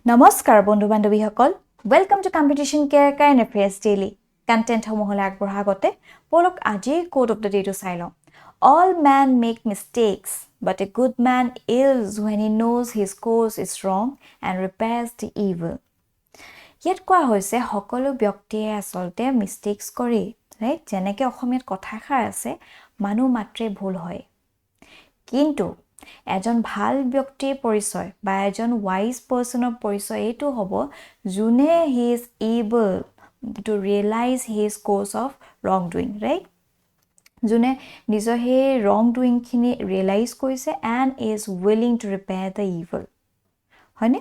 নমস্কাৰ বন্ধু বান্ধৱীসকল welcome to competition care current affairs daily content সমূহলৈ আগবঢ়া আগতে পলক আজি কোট অফ দ্য ডেটো চাই লওঁ all men make mistakes but a good man is when he knows his course is wrong and repairs the evil ইয়াত কোৱা হৈছে সকলো ব্যক্তিয়ে আসলতে মিস্টেকস কৰে ৰাইট যেনেকৈ অসমীয়াত কথাষাৰ আছে মানুহ মাত্ৰে ভুল হয় কিন্তু এজন ভাল ব্যক্তিৰ পৰিচয় বা এজন ওয়াইজ পাৰ্সনৰ পৰিচয় এটো হ'ব জুনে he is able to realise his course of wrong doing right জুনে নিজৰ হে ৰং ডুইং খিনি ৰিয়েলাইজ কৰিছে and is willing to repair the evil হয়নে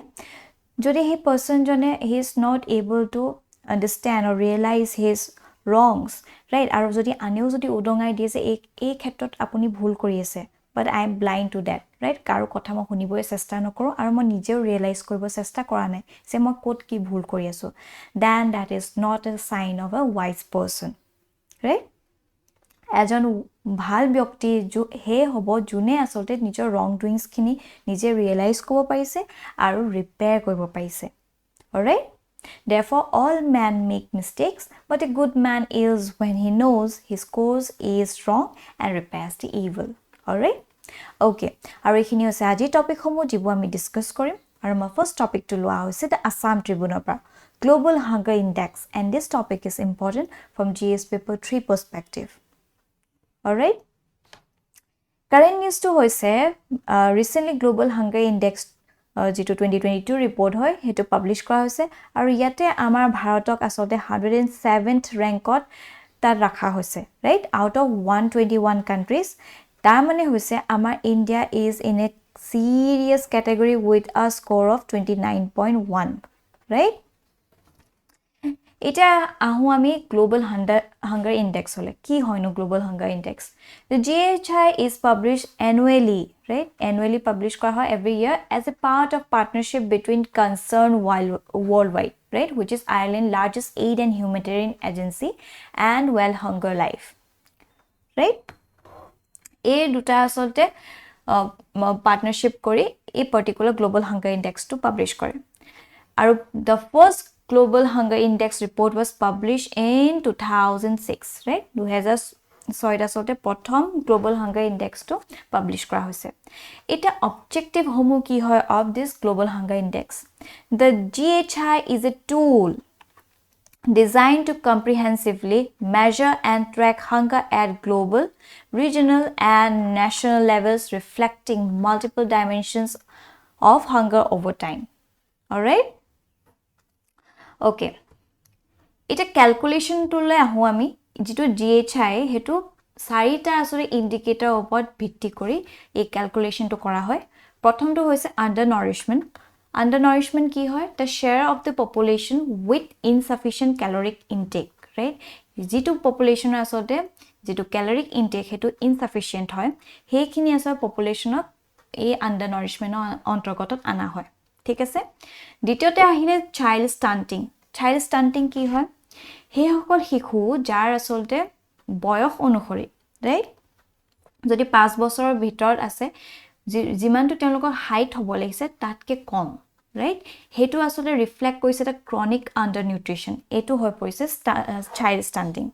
যদি হে পাৰ্সন জনে he is not able to understand or realise his wrongs right আৰু যদি আনেও যদি উদঙাই দিয়ে যে এই ক্ষেত্ৰত আপুনি ভুল কৰি আছে but I am blind to that right কাৰো কথা মই শুনিবই চেষ্টা নকৰো আৰু মই নিজেও ৰিয়েলাইজ কৰিব চেষ্টা কৰা নাই যে মই ক'ত কি ভুল কৰি আছো then that is not a sign of a wise person right এজন ভাল ব্যক্তি হে হ'ব জুনে আসলতে নিজৰ ৰং ডুইংছ খিনি নিজে ৰিয়েলাইজ কৰিব পাৰিছে আৰু ৰিপেয়াৰ কৰিব পাৰিছে alright therefore all men make mistakes but a good man is when he knows his course is wrong and repairs the evil alright okay আৰু এখিনি হৈছে আজি টপিক সমূহ যিবোৰ আমি ডিসকাস কৰিম আৰু মই ফাৰ্স্ট টপিকটো লোৱা হৈছে the Assam Tribune পৰা Global Hunger Index and this topic is important from GS paper 3 perspective alright current news to হৈছে recently Global Hunger Index যেটো 2022 ৰিপৰ্ট হয় হেতু পাবলিশ কৰা হৈছে আৰু ইয়াতে আমাৰ ভাৰতক আসলতে 107th ৰেংকত তাত ৰাখা হৈছে ৰাইট আউট অফ 121 কান্ট্ৰিজ তাৰ মানে হৈছে আমাৰ India is in a serious category with a score of 29.1 right এটা আহু আমি গ্লোবাল হাঙ্গার ইন্ডেক্স হলে কি হয়নো global hunger index the GHI is published annually right annually published করা হয় every year as a part of partnership between concerned worldwide right which is Ireland's largest aid and humanitarian agency and World Hunger Life right এই দুটা আসলতে partnership কৰি এই particular global hunger index to publish কৰে আৰু the first Global Hunger Index report was published in 2006 right 2006 আসলতে প্ৰথম Global Hunger Index to publish কৰা হৈছে এটা objective সমূহ কি হয় of this Global Hunger Index the GHI is a tool designed to comprehensively measure and track hunger at global regional and national levels reflecting multiple dimensions of hunger over time all right okay এটা calculation টুলে আহু আমি যেটো GHI হেতু চাৰিটা আসলে ইন্ডিকেটৰ ওপৰত ভিত্তি কৰি এই ক্যালকুলেশনটো কৰা হয় প্ৰথমটো হৈছে undernourishment কি হয় the share of the population with insufficient caloric intake right যেটো population আসলে যেটো caloric intake হেতু insufficient হয় হেখিনি আসলে populationত এই undernourishment অন্তৰ্গতত আনা হয় ঠিক আছে দ্বিতীয়তে আহিলে child stunting কি হয় হে সকল শিশু যাৰ আসলতে বয়স অনুসৰি ৰাইট যদি 5 বছৰৰ ভিতৰত আছে যিমানটো তেওঁলোকৰ হাইট হ'ব লাগিছে তাতকে কম ৰাইট হেতু আসলে ৰিফ্লেক্ট কৰিছে এটা ক্ৰনিক আন্ডাৰনিউট্ৰিশন এটো হৈ পৰিছে child stunting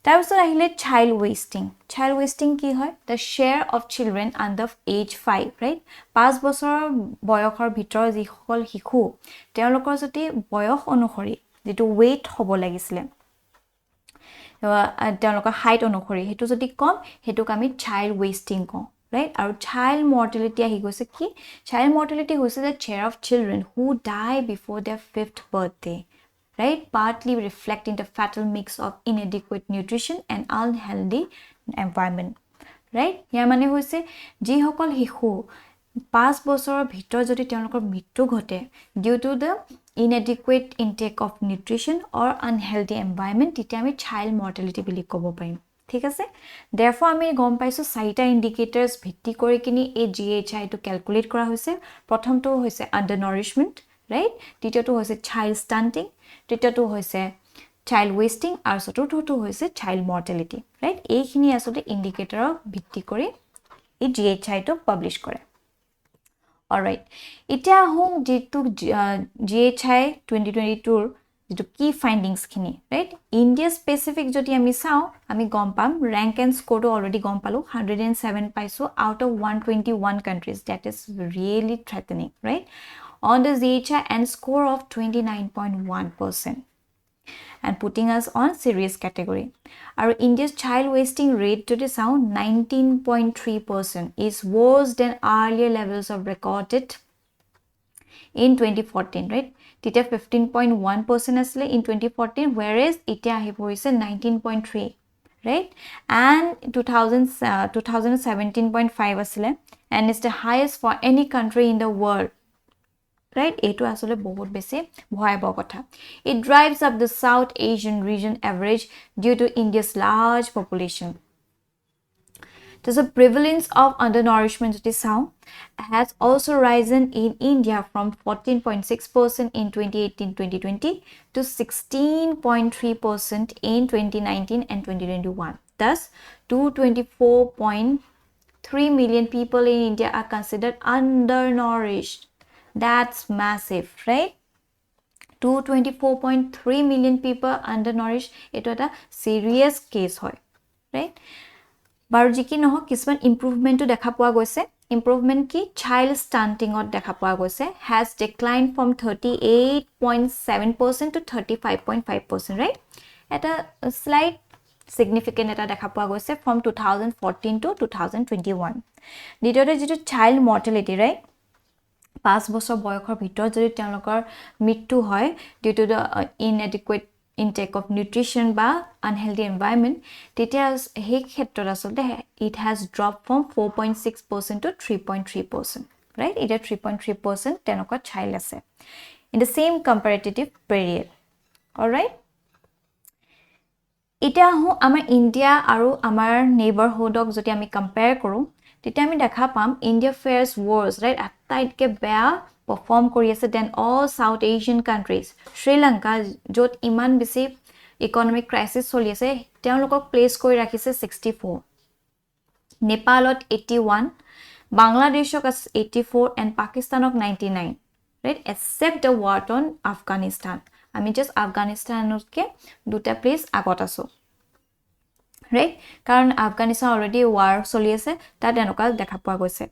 তাৰপিছত আহিলে child wasting কি হয় the share of children under age 5 right 5 বছৰৰ বয়সৰ ভিতৰ যি সকল শিশু তেওঁলোকৰ যদি বয়স অনুসৰি যেটো weight হ'ব লাগিছিলে তেওঁলোকৰ হাইট অনুসৰি হেতু যদি কম হেতুক আমি child wasting কওঁ right আৰু child mortality আহি গৈছে কি child mortality হৈছে the share of children who die before their 5th birthday right partly reflecting the fatal mix of inadequate nutrition and unhealthy environment right ইয়াৰ মানে হৈছে যি সকল শিশু 5 বছৰৰ ভিতৰ যদি তেওঁলোকৰ মৃত্যু ঘটে due to the inadequate intake of nutrition or unhealthy environment তেতিয়া আমি child mortality বুলি ক'ব পাৰিম ঠিক আছে therefore আমি গম পাইছো চাৰিটা ইন্ডিকেটৰস ভিত্তি কৰি কিনি এই GHI টো ক্যালকুলেট কৰা হৈছে প্ৰথমটো হৈছে undernourishment right দ্বিতীয়টো হৈছে child stunting তৃতীয়টো হৈছে child wasting আৰু চতুৰ্থটো হৈছে child mortality right এইখিনি আসলে ইন্ডিকেটৰৰ ভিত্তি কৰি এই GHI টো পাবলিশ কৰে Alright. Ita hung jitu GHI 2022 jitu key findings khini, right? India specific jodi ami sao, ami gom pam rank and score to already gom palu 107 paiso out of 121 countries. That is really threatening, right? On the GHI and score of 29.1%. And putting us on serious category. Our India's child wasting rate to the sound 19.3% is worse than earlier levels of recorded in 2014, right? Tita 15.1% asle in 2014, whereas ita ahi porise 19.3, right? And 2017.5 asle, and it's the highest for any country in the world. Right? Eto asole bahut besi bhayabah kotha. It drives up the South Asian region average due to India's large population. So the prevalence of undernourishment has also risen in India from 14.6% in 2018-2020 to 16.3% in 2019 and 2021. Thus, 224.3 million people in India are considered undernourished. That's massive, right? 224.3 million people undernourished. It was a serious case, right? Baru jiki noho kisman improvement to dekha poa goise. Improvement ki child stunting or dekha poa goise has declined from 38.7% to 35.5%, right? At a slight significant eta dekha poa goise from 2014 to 2021. Ditote jitu child mortality, right? 5 বছৰ বয়সৰ ভিতৰত যদি তেওঁলোকৰ মৃত্যু হয় due to the inadequate intake of nutrition বা unhealthy environment, তেতিয়া সেই ক্ষেত্ৰত আসলে it has dropped from 4.6% to 3.3%, right? It is 3.3% তেনেকুৱা child আছে in the same comparative period. All right? এটা হো আমাৰ ইন্ডিয়া আৰু আমাৰ নেইবাৰহুডক যদি আমি কম্পেয়াৰ কৰো, তেতিয়া আমি দেখা পাম India fares worse, right? আটাইতকে বেয়া perform কৰি আছে than all South Asian countries. Sri Lanka য'ত ইমান বেছি economic crisis চলি আছে, তেওঁলোকক প্লেস কৰি ৰাখিছে 64. Nepalot 81, Bangladeshok 84 and Pakistanok 99, right? Except the war on Afghanistan. আমি just আফগানিস্তানতকে দুটা প্লেস আগত আছো, right? কাৰণ আফগানিস্তান already war চলি আছে, তাত এনেকুৱা দেখা পোৱা গৈছে.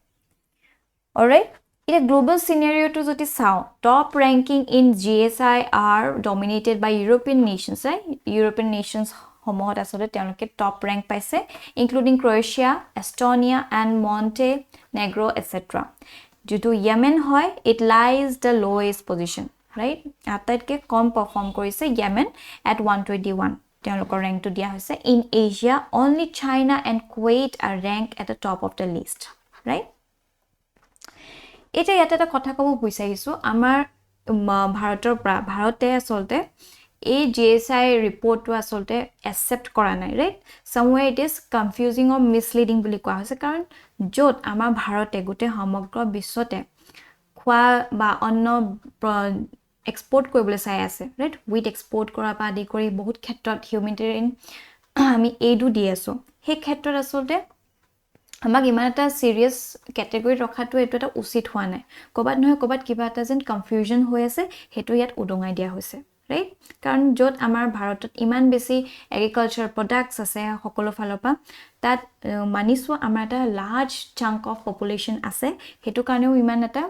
All right? In a global scenario to joti sao, top ranking in GSI are dominated by European nations, right? European nations homohot asole teloke top rank paise, including Croatia, Estonia and Montenegro, etc. Due to Yemen hoy, it lies the lowest position, right? Ataitke kom perform korise Yemen at 121. Telokor rank to dia hoise. In Asia, only China and Kuwait are ranked at the top of the list, right? এটা ইয়াতে এটা কথা কব বিচাৰিছো, আমাৰ ভাৰতৰ ভাৰতে আসলতে এই GSI ৰিপৰ্টটো আসলতে একচেপ্ট কৰা নাই, right? Somewhere it is confusing or misleading বুলি কোৱা হৈছে, কাৰণ য'ত আমাৰ ভাৰতে গোটে সমগ্ৰ বিশ্বতে খোৱা বা অন্ন এক্সপোৰ্ট কৰিবলৈ চাই আছে, right? উইথ এক্সপোৰ্ট কৰা পা আদি কৰি বহুত ক্ষেত্ৰত হিউমেনিটেৰিয়ান আমি এইডু দি আছো, সেই ক্ষেত্ৰত আসলতে আমাক ইমান এটা সিৰিয়াস ক্যাটেগৰি ৰখাটো এটো এটা উচিত হোৱা নাই, কবাত নহয় কবাত কিবা এটা যেন কনফিউজন হৈ আছে, হেতু ইয়াত উদঙাই দিয়া হৈছে, ৰাইট? কাৰণ য'ত আমাৰ ভাৰতত ইমান বেছি এগ্ৰিকালচাৰ প্ৰডাক্টস আছে সকলো ফালৰ পৰা, তাত মানিছো আমাৰ এটা লাৰ্জ চাংক অফ পপুলেশ্যন আছে, হেতু কাৰণেও ইমান এটা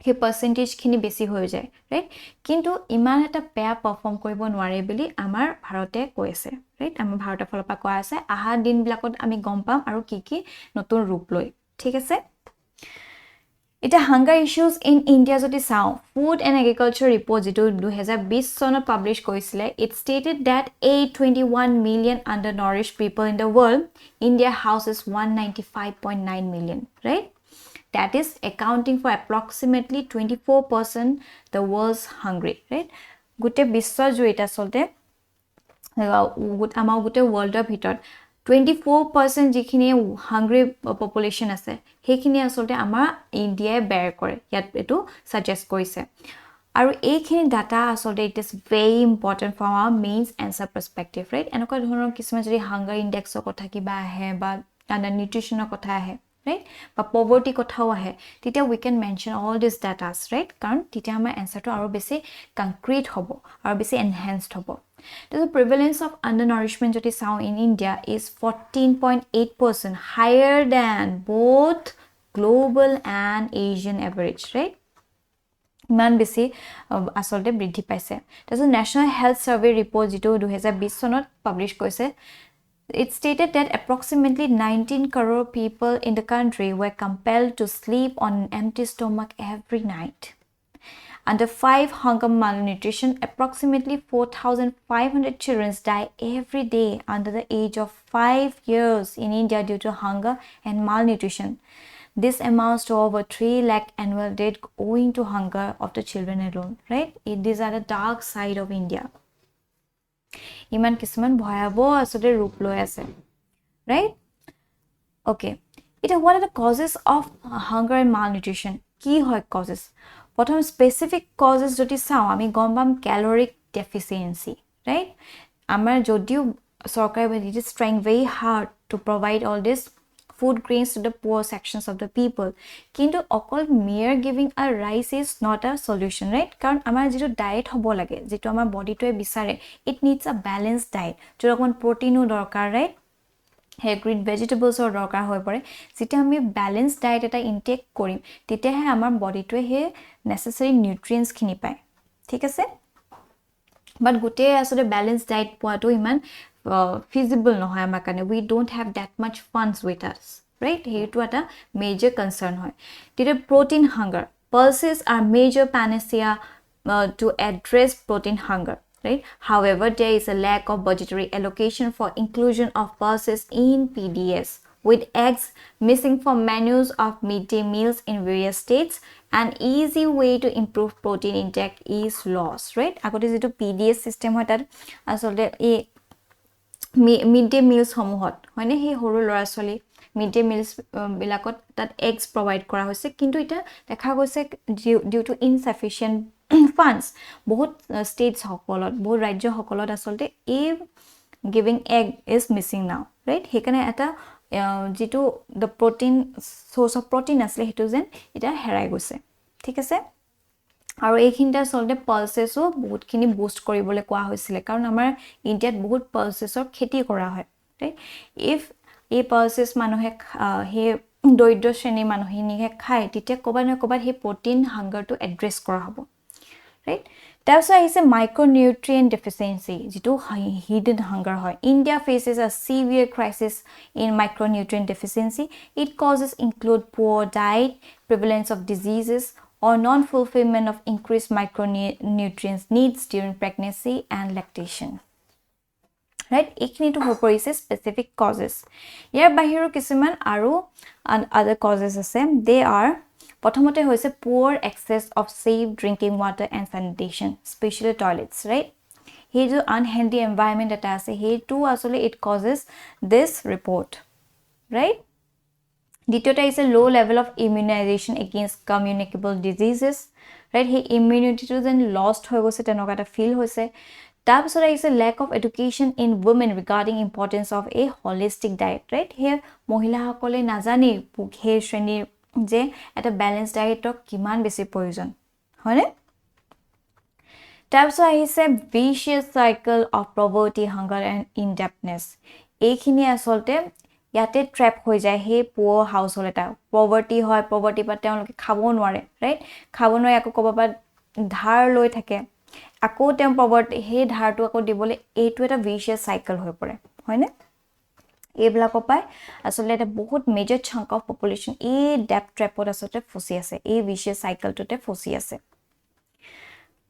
হে পাৰ্সেন্টেজ খিনি বেছি হৈ যায়, ৰাইট? কিন্তু ইমান এটা বেয়া পাৰফৰ্ম কৰিব নোৱাৰে বুলি আমাৰ ভাৰতে কৈছে, ৰাইট? আমাৰ ভাৰতৰ ফালৰ পৰা কোৱা আছে, আহা দিন বিলাকত আমি গম পাম আৰু কি নতুন ৰূপ লৈ, ঠিক আছে? এটা হাঙ্গার ইস্যুস ইন ইন্ডিয়া যদি চাও, ফুড এন্ড এগ্রিকালচার রিপোর্ট যেটো 2020 সনত পাবলিশ কৰিছিলে, it stated that 821 million undernourished people in the world. India houses 195.9 million, right? That is accounting for approximately 24% the world's hungry, right? Gute biswa joita solte amar gute world of hitot 24% jikhini hungry population ase, hekhini asolte amar India bear kore, yat etu suggest korise. Aru ekhini data asolte it is very important from our means answer perspective, right? Enokwa dhoronor kisuma jodi hunger index kotha kiba ahe ba under nutrition kotha ahe, right? But poverty kothao ahe, titia we can mention all these datas, right? Karon titia amar answer to aro besi concrete hobo, aro besi enhanced hobo. The prevalence of undernourishment jodi sao in India is 14.8%, higher than both global and Asian average, right? ইমান বেছি আসলতে বৃদ্ধি পাইছে তাৰপিছত national health survey report যেটো 2020 চনত publish কৰিছে it stated that approximately 19 crore people in the country were compelled to sleep on an empty stomach every night. Under 5 hunger malnutrition, approximately 4,500 children die every day under the age of 5 years in India due to hunger and malnutrition. This amounts to over 3 lakh annual death owing to hunger of the children alone, right? These are the dark side of India. Iman kisman bhayabo asode roop loi ase, right? Okay. What are the causes of hunger and malnutrition? Ki hoy causes? Prothom specific causes jodi sao ami gom pam caloric deficiency, right? Amar jodiu sarkar it is trying very hard to provide all this food grains to the poor sections of the people. Kintu okol mere giving a rice is not a solution, right? Karon amar jitu diet hobo lage, jitu amar body to bisare, it needs a balanced diet. Jor okon protein o dorkar, right? Hair green vegetables or dorkar hoy pore. Jita ami balanced diet eta intake korim, tite he amar body to he necessary nutrients khini pai. Thik ase? But gote asode balanced diet poato iman feasible no hoy amar kane. We don't have that much funds with us, right? Here to a major concern hoy. Tite protein hunger. Pulses are major panacea to address protein hunger, right? However, there is a lack of budgetary allocation for inclusion of pulses in PDS, with eggs missing from menus of midday meals in various states. An easy way to improve protein intake is lost, right? Akote jitu PDS system hoy tat asolte e midday meals homuhot hoine he horu lora soli midday meals bilakot tat eggs provide kora hoise, kintu ita dekha goise due to insufficient funds bahut states hokolot bahut rajyo hokolot asolte e giving egg is missing now, right? Hekane eta jitu the protein source of protein asle hetu jen eta herai goise, thik ase? আৰু এইখিনটা আচলতে পালসেসও বহুত খিনি boost কৰিবলে কোৱা হৈছিল কাৰণ আমাৰ ইন্ডিয়াত বহুত পালসেসৰ খেতি কৰা হয়, ৰাইট? ইফ এই পালসেস মানুহে হে দৰিদ্ৰ শ্ৰেণীৰ মানুহখিনিহে খায় তেতিয়া কবা ন কবা হে প্ৰটিন হাংগাৰটো এড্ৰেছ কৰা হ'ব, ৰাইট? তাৰপিছত আহিছে মাইক্ৰোনিউট্ৰিয়েন্ট ডেফিচিয়েন্সি যেটো হিডেন হাংগাৰ হয়. India faces a severe crisis in micronutrient deficiency. It causes include poor diet, prevalence of diseases, or non-fulfillment of increased micronutrients needs during pregnancy and lactation, right? Ekhini to ho porise specific causes. Yar bahiro kisuman aru other causes ase. They are prothomote hoise poor access of safe drinking water and sanitation, especially toilets, right? He jo unhealthy environment eta ase he too asole it causes this report, right? Ditota is a low level of immunization against communicable diseases, right? He immunity to then lost hoy gose tenoka ta feel hoise. Tapsora is a lack of education in women regarding importance of a holistic diet, right? Here mohila hakole najani he shreni je eta balanced diet ok kiman besi proyojon hoine. Tapsora is a vicious cycle of poverty, hunger and indebtedness. Ekhini asolte ইয়াতে trap হৈ যায় হে পুৱাৰ household এটা poverty হয় poverty পা তেওঁলোকে খাব নোৱাৰে, ৰাইট? খাব নোৱাৰে আকৌ কবাবা ধাৰ লৈ থাকে আকৌ তেওঁ পভাৰ্টি হে ধাৰটো আকৌ দিবলে এইটো এটা ভিচিয়াস সাইকেল হৈ পৰে, হয়নে? এইবিলাক পাই আসলে এটা বহুত মেজৰ চাঙ্ক অফ পপুলেশন এই ডেপ ট্ৰ্যাপত আসলে ফসি আছে, এই ভিচিয়াস সাইকেলটোতে ফসি আছে.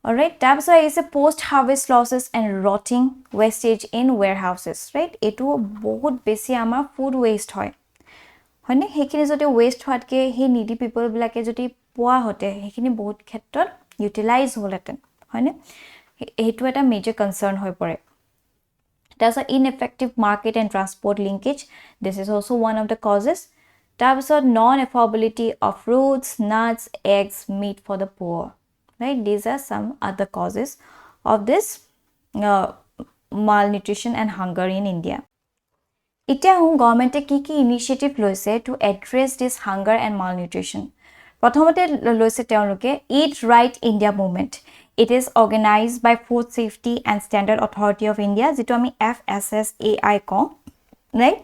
Alright, তাৰপিছত আহিছে post harvest losses and rotting wastage in warehouses, right? এটো বহুত বেছি আমাৰ food waste হয়, হয়নে? হেখিনি যদি waste হোৱাতকে হে needy people বিলাকে যদি পোৱা হতে হেখিনি বহুত ক্ষেত্ৰত utilize হ'লতেন, হয়নে? এটো এটা major concern হৈ পৰে. তাৰপিছত ineffective market and transport linkage, this is also one of the causes. তাৰপিছত non affordability of fruits, nuts, eggs, meat for the poor, right? These are some other causes of this malnutrition and hunger in India. এতিয়া গভৰ্ণমেণ্টে কি initiative লৈছে to address this hunger and malnutrition প্ৰথমতে লৈছে তেওঁলোকে eat right India movement it is organised by food safety and standard authority of India যিটো আমি FSSAI কওঁ right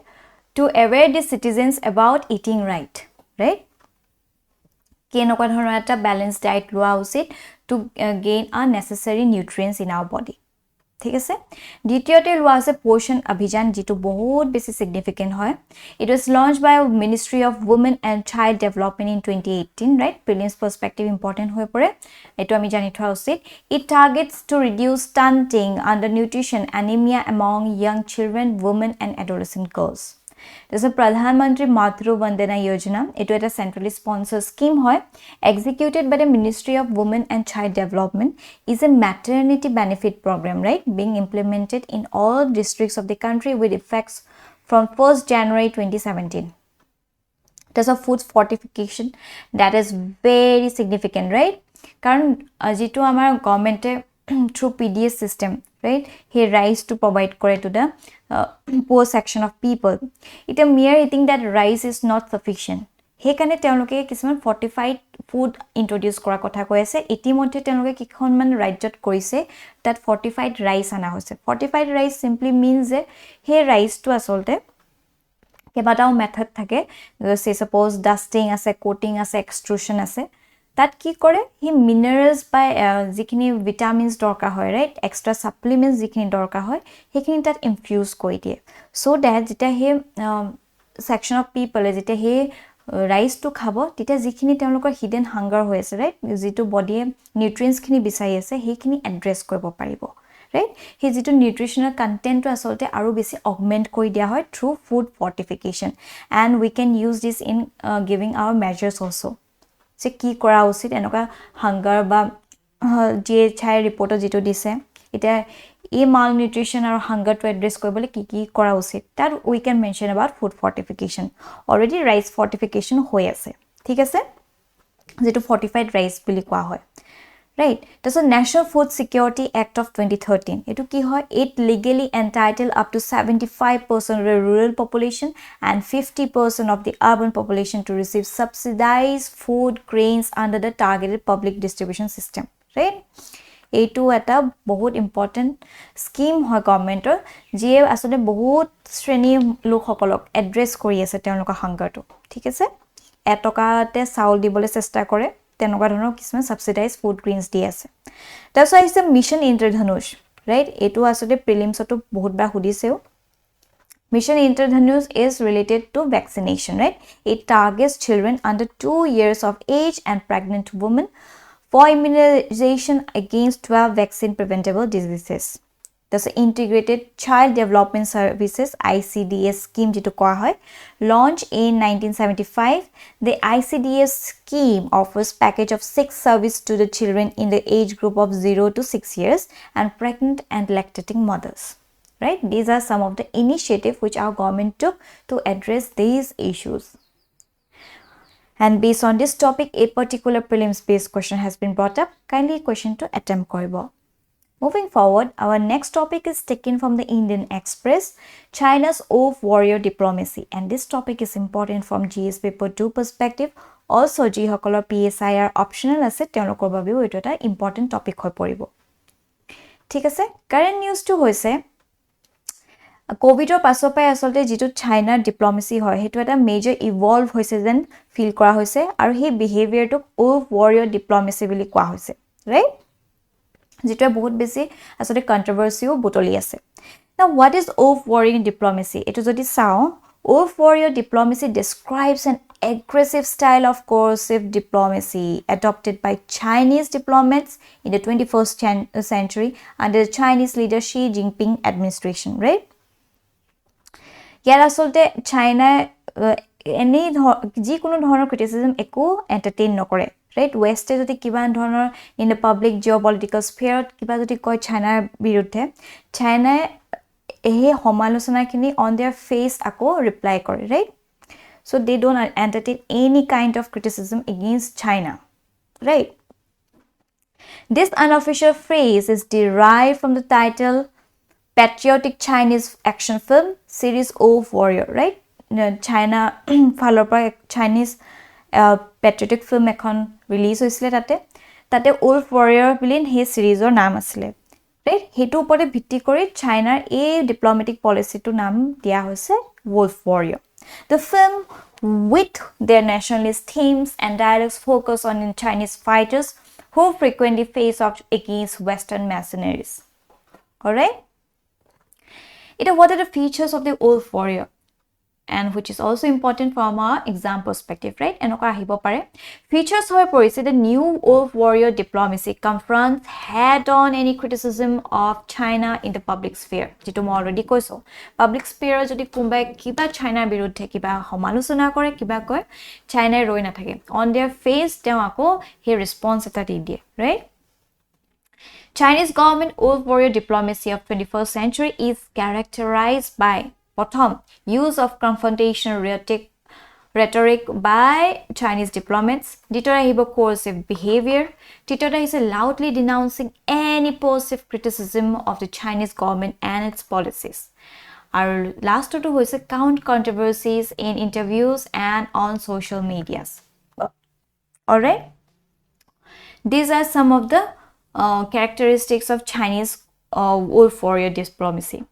to aware the citizens about eating right right কেনেকুৱা ধৰণৰ এটা balance diet লোৱা উচিত to gain a necessary nutrients in our body ঠিক আছে দ্বিতীয়তে লোৱা আছে পোষণ অভিযান যেটো বহুত বেছি সিগনিফিকেন্ট হয় it was launched by ministry of women and child development in 2018 right prelims perspective important হৈ পৰে এটো আমি জানি থোৱা উচিত it targets to reduce stunting undernutrition anaemia among young children women and adolescent girls This is Pradhan Mantri Matru Vandana Yojana. It is a centrally sponsored scheme executed by the Ministry of Women and Child Development. Is a maternity benefit program, right? Being implemented in all districts of the country with effects from 1st January 2017. There's a food fortification that is very significant, right? Karan jitu amar government through PDS system, right? He rice to provide correct to the poor section of people. It a mere eating that rice is not sufficient. He kane তেওঁলোকে কিছুমান fortified food introduce কৰা কথা কৈ আছে ইতিমধ্যে তেওঁলোকে কিখনমান ৰাজ্যত কৰিছে that fortified rice আনা হৈছে fortified rice simply means যে হে ৰাইচটো আসলতে কেবাটাও মেথড থাকে সে সাপোজ ডাস্টিং আছে কোটিং আছে এক্সট্ৰুশন আছে that কি কৰে হি মিনাৰেলস বা যিখিনি ভিটামিনস দৰকাৰ হয় ৰাইট এক্সট্ৰা সাপ্লিমেন্টস যিখিনি দৰকাৰ হয় হেখিনি তাত ইনফিউজ কৰি দিয়ে সো দ্যাট যেটা হে সেকশন অফ পিপল যেটা হে ৰাইস টু খাব তেতিয়া যিখিনি তেওঁলোকৰ হিডেন হাংগাৰ হৈ আছে ৰাইট যিটো বডিয়ে নিউট্ৰিয়েন্টস খিনি বিচাৰি আছে হেখিনি এড্ৰেছ কৰিব পাৰিব right he jitu nutritional content to asolte aru besi augment koi dia hoy through food fortification and we can use this in giving our measures also se ki kora usit enoka hunger ba GHI report jitu dise eta e malnutrition or hunger to address koibole ki kora usit that we can mention about food fortification already rice fortification hoy ase thik ase jitu fortified rice bili koa hoy right that's a National Food Security Act of 2013 etu ki hoy it legally entitled up to 75% of the rural population and 50% of the urban population to receive subsidized food grains under the targeted public distribution system right etu eta bahut important scheme hoy government or je asole bahut shreni lok hokolok address kori ase teloka hunger to thik ase etokate saul dibole chesta kore তেনেকুৱা ধৰণৰ কিছুমান subsidise food grains দি আছে তাৰছ আছে mission ইন্দ্ৰধনুষ right এটো আসলে প্ৰিলিমছটো বহুত বাৰ সুধিছেও mission Indradhanush is related to vaccination right it targets children under 2 years of age and pregnant women for immunization against 12 vaccine preventable diseases the integrated child development services ICDS scheme jitu koa hoy launched in 1975 the ICDS scheme offers package of 6 service to the children in the age group of 0 to 6 years and pregnant and lactating mothers right these are some of the initiatives which our government took to address these issues and based on this topic a particular prelims based question has been brought up kindly question to attempt koribo Moving forward, our next topic is taken from the Indian Express, China's oath warrior diplomacy. And this topic is important from GS paper 2 perspective. Also, jihokolor PSIR optional asset, telokor babeu etu eta important topic hoy poribo. Thik ase? Current news to hoise, COVID or paso pai asolte jitu China diplomacy hoy, hetu eta major evolve hoise then feel kora hoise, aru he behavior to oath warrior diplomacy bili koa hoise. Right? যেটা বহুত বেছি আসলে কন্ট্রোভার্সিও বটলি আছে now what is oath warrior diplomacy এটো যদি চাও oath warrior diplomacy describes an aggressive style of coercive diplomacy adopted by Chinese diplomats in the 21st century under the Chinese leader Xi Jinping administration right ইয়াৰ আসলতে China any যিকোনো ধৰণৰ ক্ৰিটিসিজম একো entertain নকৰে right west jodi kiban dhoroner in the public geopolitical sphere kiba jodi koi China birudhe China ehe homalochona khini on their face ako reply kore right so they don't entertain any kind of criticism against China right this unofficial phrase is derived from the title patriotic Chinese action film series Wolf Warrior, right? China ফালৰ পৰা Chinese patriotic film এখন release হৈছিলে তাতে Wolf Warrior বুলি সেই সিৰিজৰ নাম আছিলে, right? হেতু ওপৰতে ভিত্তি কৰি চাইনাৰ এই ডিপ্লোমেটিক পলিচিটো নাম দিয়া হৈছে Wolf Warrior. The film, with their nationalist themes and dialogues, focus on Chinese fighters who frequently face off against Western mercenaries. Alright? What are the features of the Wolf Warrior? And which is also important from our exam perspective, right? Enoka ahibo pare. Features hoy porise the new Wolf Warrior diplomacy confronts head-on any criticism of China in the public sphere. Jitu mo already koiso. Public sphere jodi kumbai kiba China biruddhe kiba homalusona kore kiba koy China roi na thake. On their face teo ako he response eta di die, right? Chinese government Wolf Warrior diplomacy of 21st century is characterized by Prothom, use of confrontation rhetoric by Chinese diplomats. Ditora hibo coercive behavior. Titora is loudly denouncing any positive criticism of the Chinese government and its policies. Our last two was count controversies in interviews and on social medias. Alright? These are some of the characteristics of Chinese Wolf Warrior diplomacy.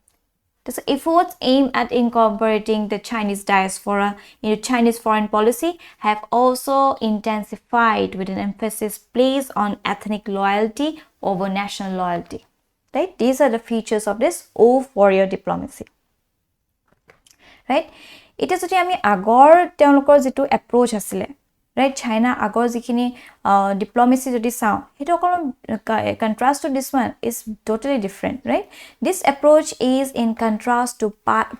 The efforts aimed at incorporating the Chinese diaspora into Chinese foreign policy have also intensified with an emphasis placed on ethnic loyalty over national loyalty. Right? These are the features of this Wolf Warrior diplomacy. Right? It is what I mean, agor teolokor jitu approach asile. Right? China agor jikhini diplomacy jodi sao heto kolon contrast to this one is totally different, right? This approach is in contrast to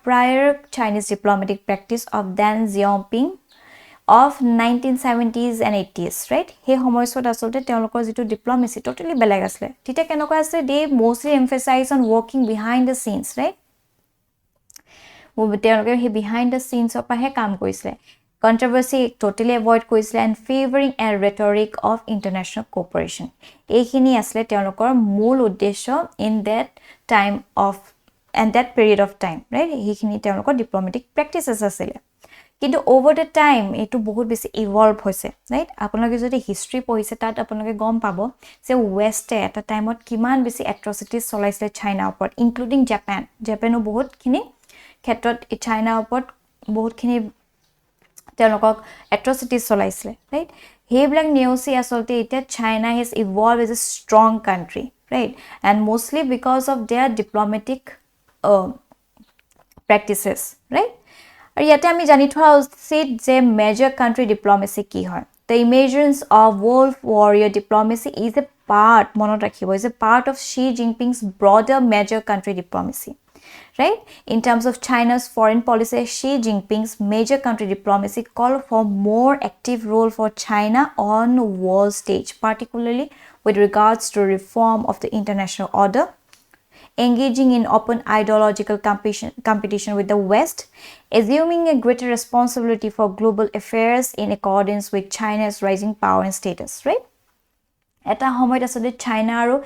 prior Chinese diplomatic practice of Deng Xiaoping of 1970s and 80s, right? He homoisot asolte teolokor jitu diplomacy totally beleg asle. Tite kenoka ase they mostly emphasize on working behind the scenes, right? Teoloke he behind the scenes opa he kaam koisle. Controversy totally avoid koisle and favoring a rhetoric of international cooperation. Ekhini asle teolokor mool uddesho in that time of and that period of time, right? Ekhini teolokor diplomatic practices asile. Kintu over the time etu bahut besi evolve hoise, right? Apunaloke jodi history pohise tat apunaloke gom pabo se west at a time ot kiman besi atrocities cholaisle China upor, including Japan. Japano bahut khini khetrot China upor bahut khini teolokok atrocities cholaisle, right? Heblak neosi asolte eta China has evolved as a strong country, right? And mostly because of their diplomatic practices, right? Ar yate ami jani thwa usit je major country diplomacy ki hoy. The emergence of Wolf Warrior diplomacy is a part, monot rakhibo, is a part of Xi Jinping's broader major country diplomacy. Right? In terms of China's foreign policy, Xi Jinping's major country diplomacy called for more active role for China on world stage, particularly with regards to reform of the international order, engaging in open ideological competition with the West, assuming a greater responsibility for global affairs in accordance with China's rising power and status, right? Eta homoit asode China aru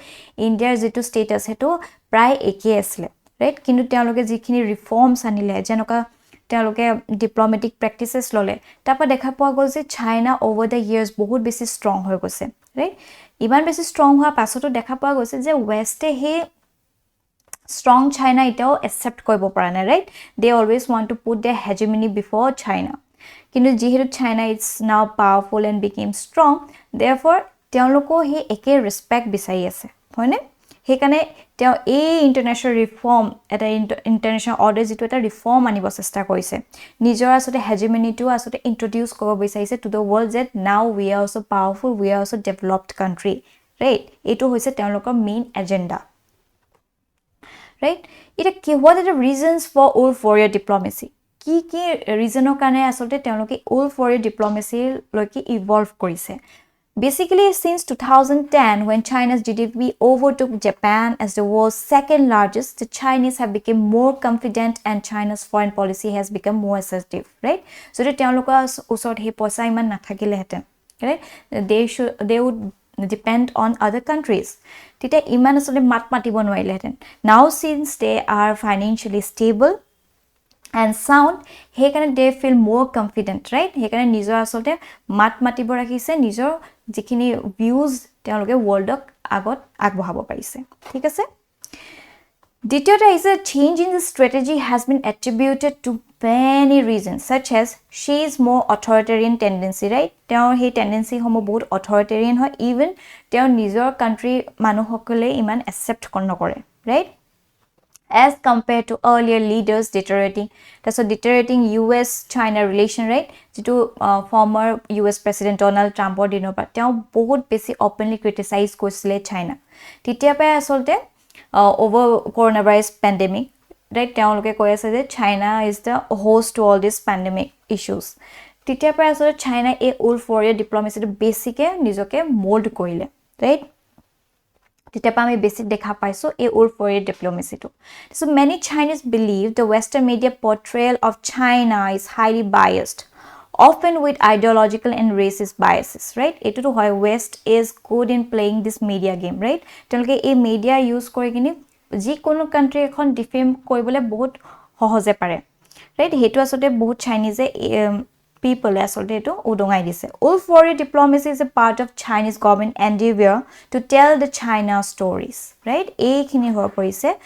India's jitu status hetu pray eke asle. Right? Kintu teoloke jikhini reforms anile jenoka teoloke diplomatic practices lole tapa dekha poa gol je China over the years bahut besi strong hoy goise, right? Iban besi strong hoa pasoto dekha poa goise je west e he strong China itao accept koibo para na, right? They always want to put their hegemony before China. Kintu jihetu China is now powerful and became strong, therefore teoloko he eke respect bisai ase, hoine? Hekane teo international reform eta international order jitu eta reform anibo chesta korise nijor asote hegemony to asote introduce kobo bisaise to the world that now we are also powerful, we are also developed country, right? Etu hoise teolokor main agenda, right? What are the reasons for Wolf Warrior diplomacy? Ki reason okane asote teoloke Wolf Warrior diplomacy loki evolve korise. Basically, since 2010, when China's GDP overtook Japan as the world's second largest, the Chinese have become more confident and China's foreign policy has become more assertive, right? So the teoloka usot he poisa iman nathakile heten, right? They would depend on other countries. Tita iman asole mat matibo noileten. Now since they are financially stable and sound, he can they feel more confident, right? He can nijor asolte mat matibo rakhise, nijor jikhini views teologe world ok agot agbohabo parise. Thik ase? Ditota is a change in the strategy has been attributed to many reasons, such as she is more authoritarian tendency, right? Teo he tendency homo bahut authoritarian hoy, even teo nijor country manuhokole iman accept nokore, right? As compared to earlier leaders deteriorating US China relation, right? To former US President Donald Trump or dino but teo bahut besi openly criticize koisile China. Titia pa asolte over coronavirus pandemic, right? Teo loke koi ase je China is the host to all these pandemic issues. Titia pa asolte China a wolf warrior diplomacy to basic nijoke mold korile, right? Titapami basic dekha paiso a wolf warrior diplomacy too. So many Chinese believe the Western media portrayal of China is highly biased, often with ideological and racist biases, right? Etu to why West is good in playing this media game, right? Telke a media use kori kini ji kono country ekhon defame koribole bahut hohoje pare, right? Hetu asote bahut Chinese people asolte etu udongai dise. Wolf warrior diplomacy is a part of Chinese government endeavor to tell the China stories, right? Ekhini hoy porise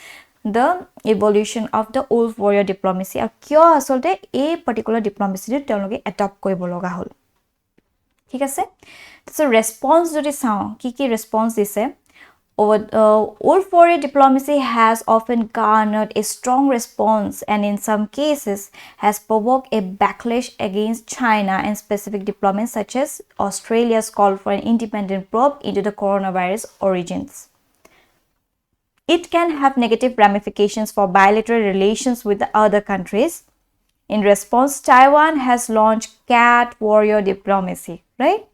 the evolution of the wolf warrior diplomacy. Ar kyo asolte a particular diplomacy to teloge adopt koibo loga hol. Thik ase? So response jodi sao ki response dise. Wolf warrior diplomacy has often garnered a strong response and in some cases has provoked a backlash against China and specific diplomats such as Australia's call for an independent probe into the coronavirus origins. It can have negative ramifications for bilateral relations with the other countries. In response, Taiwan has launched cat warrior diplomacy, right?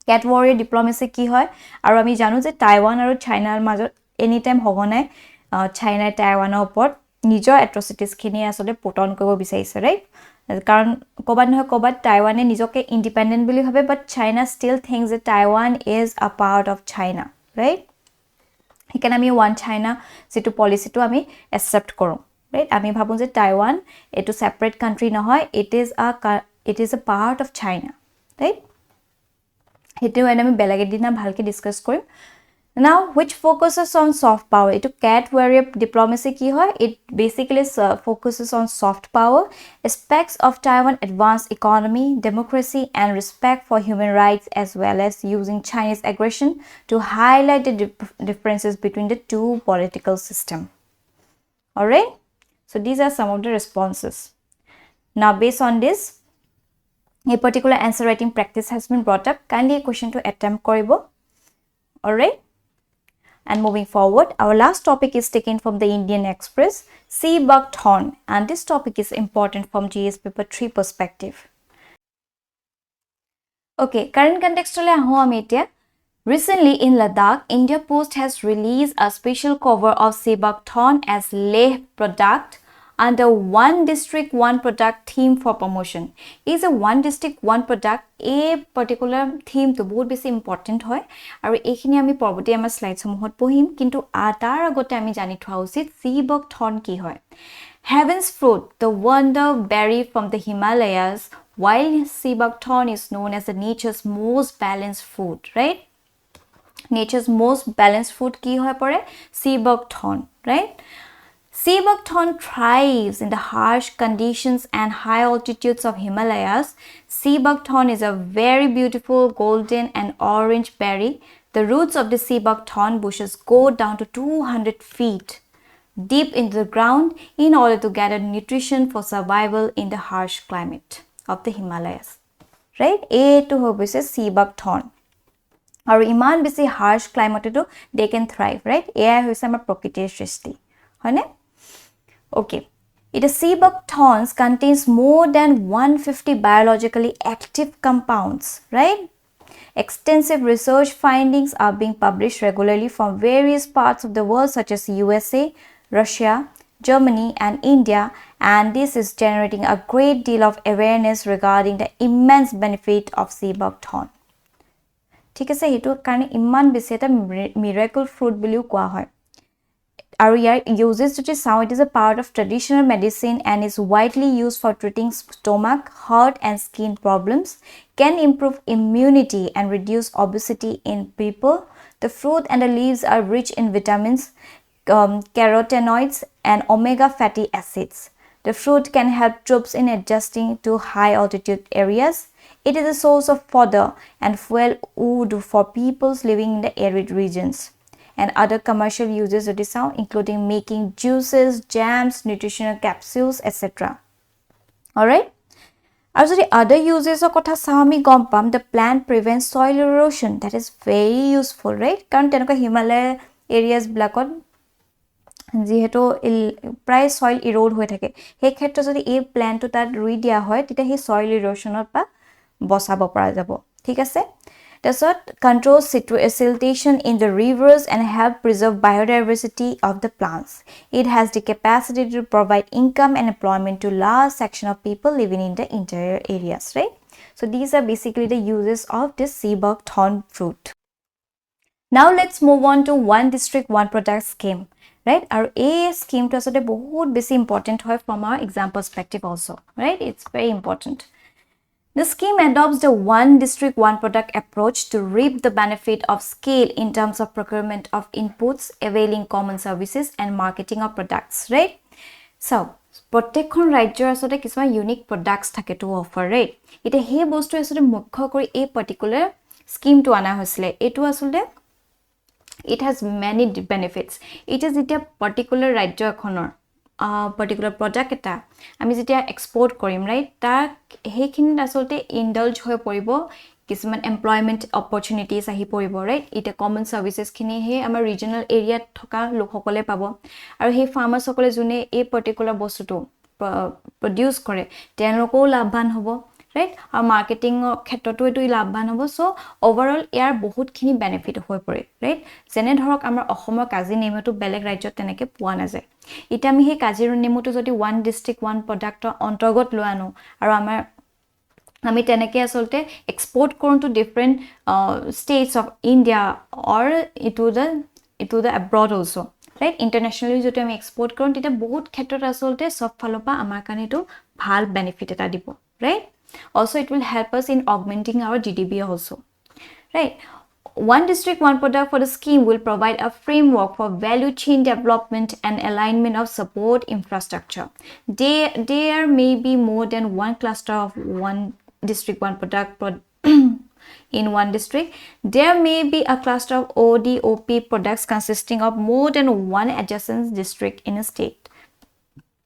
Cat warrior diplomacy ki hoy aru ami janu je Taiwan aru China ar major anytime hogonai China Taiwan opor nijor atrocities khini asole puton kobo bisaise, right? Karon kobad no kobad Taiwan e nijoke independent boli hobe, but China still thinks that Taiwan is a part of China, right? Hikan ami one China situ policy to ami accept koru, right? Ami bhabun je Taiwan etu separate country no hoy, it is a part of China, right? Hetu when ami belage dina bhalke discuss korim. Now, which focuses on soft power? Itu cat warrior diplomacy ki hoy? It basically focuses on soft power, aspects of Taiwan advanced economy, democracy, and respect for human rights, as well as using Chinese aggression to highlight the differences between the two political systems. Alright? So these are some of the responses. Now, based on this, a particular answer writing practice has been brought up. Kindly a question to attempt koribo. Alright? And moving forward, our last topic is taken from the Indian Express, sea buckthorn, and this topic is important from GS paper 3 perspective. Okay, current context le aho ami etia. Recently in Ladakh, India Post has released a special cover of sea buckthorn as Leh product under one district, one product theme for promotion. Is a one district, one product, a particular theme to both besi important hoy. Aru ekhini ami porbote amar slides samuhot pohim, kintu atar agote ami jani thwa uchit sea buckthorn ki hoy. Heaven's fruit, the wonder berry from the Himalayas, while sea buckthorn is known as the nature's most balanced fruit, right? Nature's most balanced fruit ki hoy pore? Sea buckthorn, right? Sea buckthorn thrives in the harsh conditions and high altitudes of Himalayas. Sea buckthorn is a very beautiful golden and orange berry. The roots of the sea buckthorn bushes go down to 200 feet deep into the ground in order to gather nutrition for survival in the harsh climate of the Himalayas. Right? A to hobe sea buckthorn. Aru iman besi harsh climate to they can thrive, right? A hoise amar prokritir srishti. Hoine? Okay. The sea buckthorns contains more than 150 biologically active compounds, right? Extensive research findings are being published regularly from various parts of the world such as USA, Russia, Germany and India, and this is generating a great deal of awareness regarding the immense benefit of sea buckthorn. ঠিক আছে হেতু কাৰণে ইমান বেছি এটা miracle fruit বুলিও কোৱা হয় আৰু ইয়াৰ uses যদি চাও it is a part of traditional medicine and is widely used for treating stomach heart and skin problems can improve immunity and reduce obesity in people the fruit and the leaves are rich in vitamins carotenoids and omega fatty acids the fruit can help troops in adjusting to high altitude areas it is a source of fodder and fuel wood for peoples living in the arid regions and other commercial uses of the sound including making juices, jams, nutritional capsules, etc. Alright? As the other uses of kotha sami gompam, the plant prevents soil erosion. That is very useful, right? Karon tenoka Himalaya areas blakot যেহেতু প্ৰায় soil erode হৈ থাকে সেই ক্ষেত্ৰত যদি এই প্ল্যান্টটো তাত ৰুই দিয়া হয় তেতিয়া সেই soil erosionৰ পৰা বচাব পৰা যাব ঠিক আছে Desert controls siltation in the rivers and help preserve biodiversity of the plants. It has the capacity to provide income and employment to large section of people living in the interior areas, right? So these are basically the uses of this seabuck thorn fruit. Now let's move on to one district one product scheme, right? Our A scheme to assote bahut besi important hoy from our exam perspective also, right? It's very important. The scheme adopts the one district, one product approach to reap the benefit of scale in terms of procurement of inputs, availing common services and marketing of products, right? So, প্ৰত্যেকখন ৰাজ্যৰ আসলে কিছুমান unique প্ৰডাক্টস থাকে two offer right এটা হে বস্তু আসলে মুখ্য কৰি এই পাৰ্টিকুলাৰ স্কিমটো আনা হৈছিলে এটো আসলে it has many benefits it is এটা পাৰ্টিকুলাৰ ৰাজ্য এখনৰ particular product eta ami jetia export korim right tak hekin asolte indulge hoy poribo kisman employment opportunities ahi poribo right ite common services khini he amar regional area thoka lokhokole pabo aru he farmers sokole june a particular bostu to produce kore tenoko labhan hobo right our marketing khetroto etu labhan hobo so overall air bahut khini benefit hoy pore right jene dhorok amar ohomor kazi nemotu beleg rajyot teneke puwa na jay ita mi he kazir nemotu jodi one district one product ontorgot lo anu aru amar ami teneke asolte export koron to different states of India or into the abroad also right internationally jodi ami export koron tita bahut khetrot asolte sob phalopa amar kane to bhal benefit eta dibo right also it will help us in augmenting our GDP also right one district one product for the scheme will provide a framework for value chain development and alignment of support infrastructure there may be more than one cluster of one district one product in one district there may be a cluster of ODOP products consisting of more than one adjacent district in a state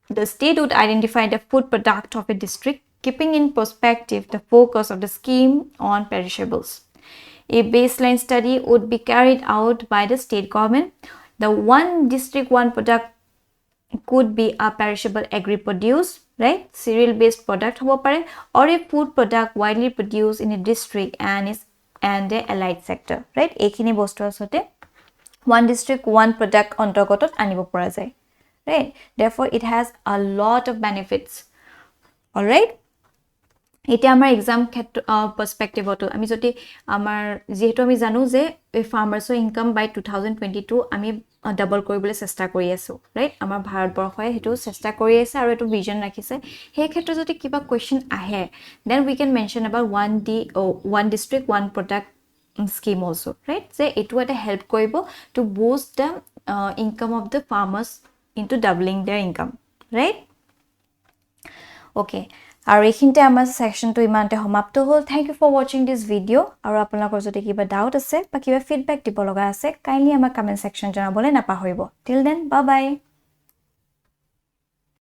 the state would identify the food product of a district keeping in perspective the focus of the scheme on perishables. A baseline study would be carried out by the state government. The one district, one product could be a perishable agri-produce, right? Cereal-based product or a food product widely produced in a district and the allied sector, right? Ekhini bostu asote one district, one product ontorgotot anibo pora jay, right? Therefore, it has a lot of benefits. All right? এটা আমাৰ exam পাৰ্সপেক্টিভটো আমি যদি আমাৰ যেহেতু আমি জানো যে ফাৰ্মাৰ্ছৰ income বাই 2022 আমি ডাবল কৰিবলৈ চেষ্টা কৰি আছো ৰাইট আমাৰ ভাৰতবৰ্ষই হেতু চেষ্টা কৰি আছে আৰু এটো ভিজন ৰাখিছে সেই ক্ষেত্ৰত যদি কিবা কোৱেশ্চন আহে then we can mention about one district one product scheme also right যে এটো এটা হেল্প কৰিব two boost the income of the farmers into doubling their income right okay আৰু এইখিনতে আমাৰ সেকশনটো ইমানতে সমাপ্ত হ'ল thank you for watching this video আৰু আপোনালোকৰ যদি কিবা ডাউট আছে বা কিবা ফিডব্যাক দিব লগা আছে কাইন্ডলি আমাৰ কমেন্ট সেকশন জনাবলৈ নাপাহৰিব টিল দেন বাই বাই